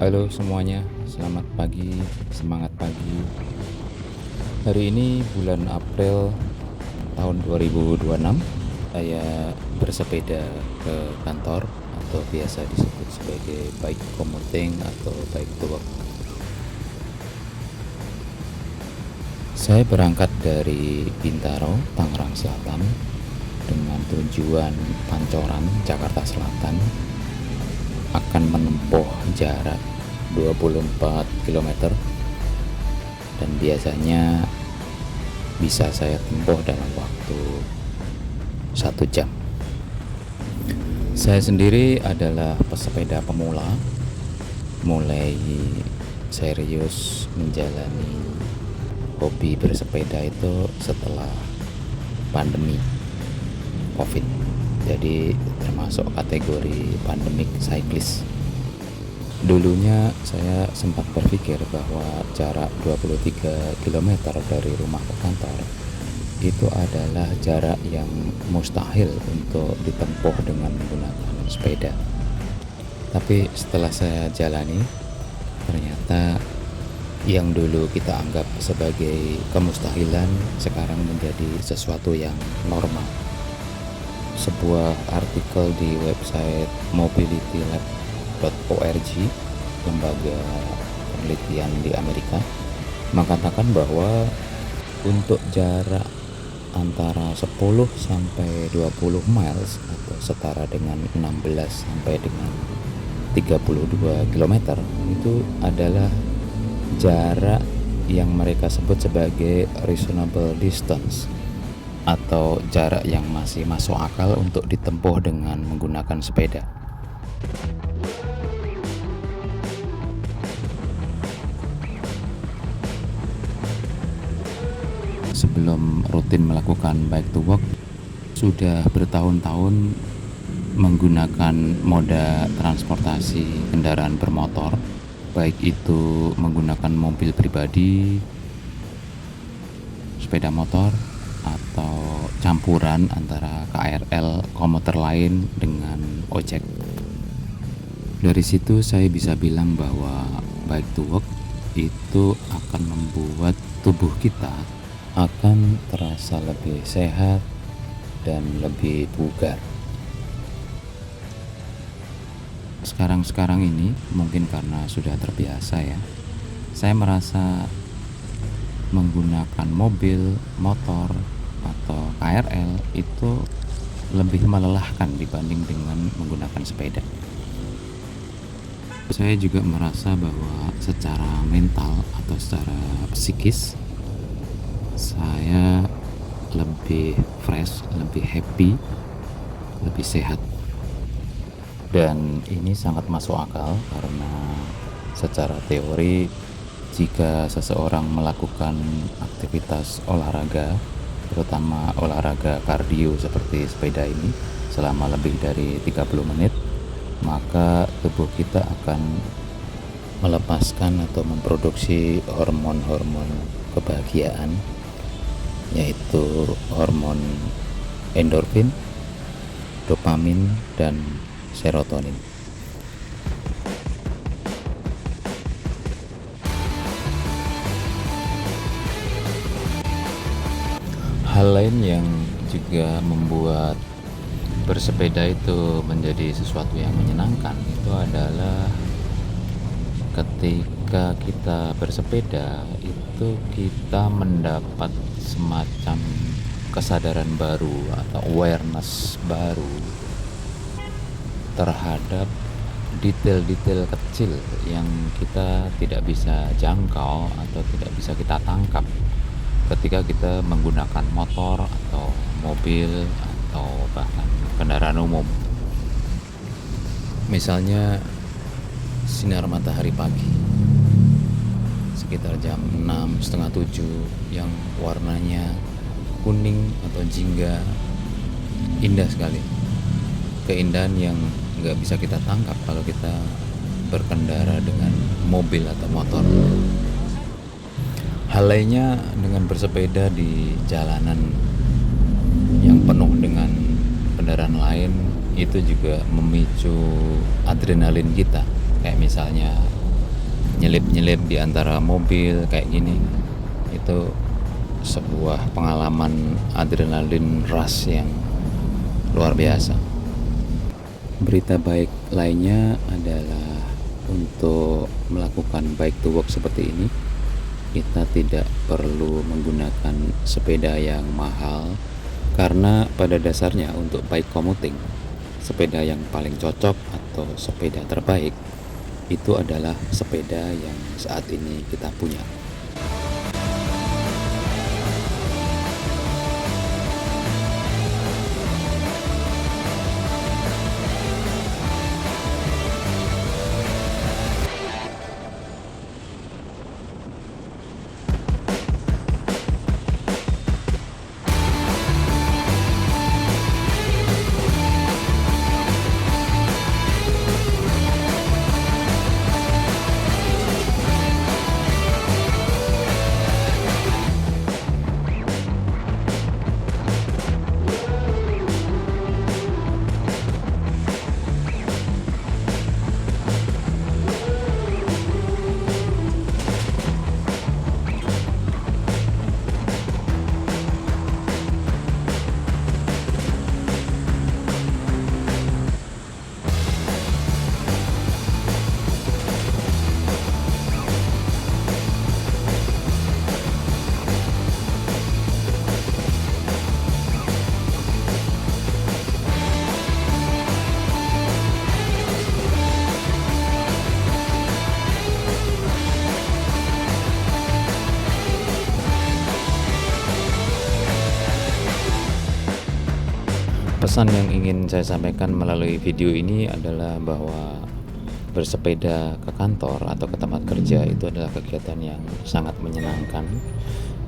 Halo semuanya, selamat pagi, semangat pagi. Hari ini bulan April tahun 2026, saya bersepeda ke kantor atau biasa disebut sebagai bike commuting atau bike to work. Saya berangkat dari Bintaro, Tangerang Selatan dengan tujuan Pancoran, Jakarta Selatan, akan menempuh jarak 24 km dan biasanya bisa saya tempuh dalam waktu 1 jam. Saya sendiri adalah pesepeda pemula, mulai serius menjalani hobi bersepeda itu setelah pandemi COVID. Jadi termasuk kategori pandemic cyclist. Dulunya saya sempat berpikir bahwa jarak 23 km dari rumah ke kantor itu adalah jarak yang mustahil untuk ditempuh dengan menggunakan sepeda. Tapi setelah saya jalani, ternyata yang dulu kita anggap sebagai kemustahilan sekarang menjadi sesuatu yang normal. Sebuah artikel di website mobilitylab.org, lembaga penelitian di Amerika, mengatakan bahwa untuk jarak antara 10 sampai 20 miles atau setara dengan 16 sampai dengan 32 km itu adalah jarak yang mereka sebut sebagai reasonable distance atau jarak yang masih masuk akal untuk ditempuh dengan menggunakan sepeda. Sebelum rutin melakukan bike to work, sudah bertahun-tahun menggunakan moda transportasi kendaraan bermotor, baik itu menggunakan mobil pribadi, sepeda motor, atau campuran antara KRL komuter lain dengan ojek. Dari situ saya bisa bilang bahwa bike to work itu akan membuat tubuh kita akan terasa lebih sehat dan lebih bugar. Sekarang ini mungkin karena sudah terbiasa ya, saya merasa menggunakan mobil, motor, atau KRL itu lebih melelahkan dibanding dengan menggunakan sepeda. Saya juga merasa bahwa secara mental atau secara psikis saya lebih fresh, lebih happy, lebih sehat. Dan ini sangat masuk akal karena secara teori jika seseorang melakukan aktivitas olahraga, terutama olahraga kardio seperti sepeda ini selama lebih dari 30 menit, maka tubuh kita akan melepaskan atau memproduksi hormon-hormon kebahagiaan, yaitu hormon endorfin, dopamin, dan serotonin. Hal lain yang juga membuat bersepeda itu menjadi sesuatu yang menyenangkan itu adalah ketika kita bersepeda itu kita mendapat semacam kesadaran baru atau awareness baru terhadap detail-detail kecil yang kita tidak bisa jangkau atau tidak bisa kita tangkap ketika kita menggunakan motor atau mobil atau bahkan kendaraan umum. Misalnya sinar matahari pagi sekitar jam 6, setengah 7 yang warnanya kuning atau jingga, indah sekali. Keindahan yang nggak bisa kita tangkap kalau kita berkendara dengan mobil atau motor. Hal lainnya dengan bersepeda di jalanan yang penuh dengan kendaraan lain itu juga memicu adrenalin kita. Kayak misalnya nyelip-nyelip di antara mobil kayak gini, itu sebuah pengalaman adrenalin rush yang luar biasa. Berita baik lainnya adalah untuk melakukan bike to work seperti ini, kita tidak perlu menggunakan sepeda yang mahal, karena pada dasarnya untuk bike commuting, sepeda yang paling cocok atau sepeda terbaik itu adalah sepeda yang saat ini kita punya. Pesan yang ingin saya sampaikan melalui video ini adalah bahwa bersepeda ke kantor atau ke tempat kerja itu adalah kegiatan yang sangat menyenangkan,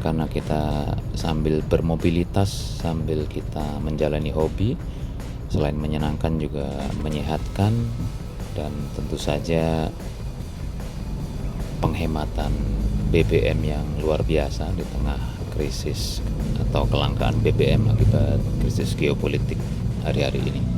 karena kita sambil bermobilitas, sambil kita menjalani hobi. Selain menyenangkan juga menyehatkan, dan tentu saja penghematan BBM yang luar biasa di tengah krisis atau kelangkaan BBM akibat krisis geopolitik hari-hari ini.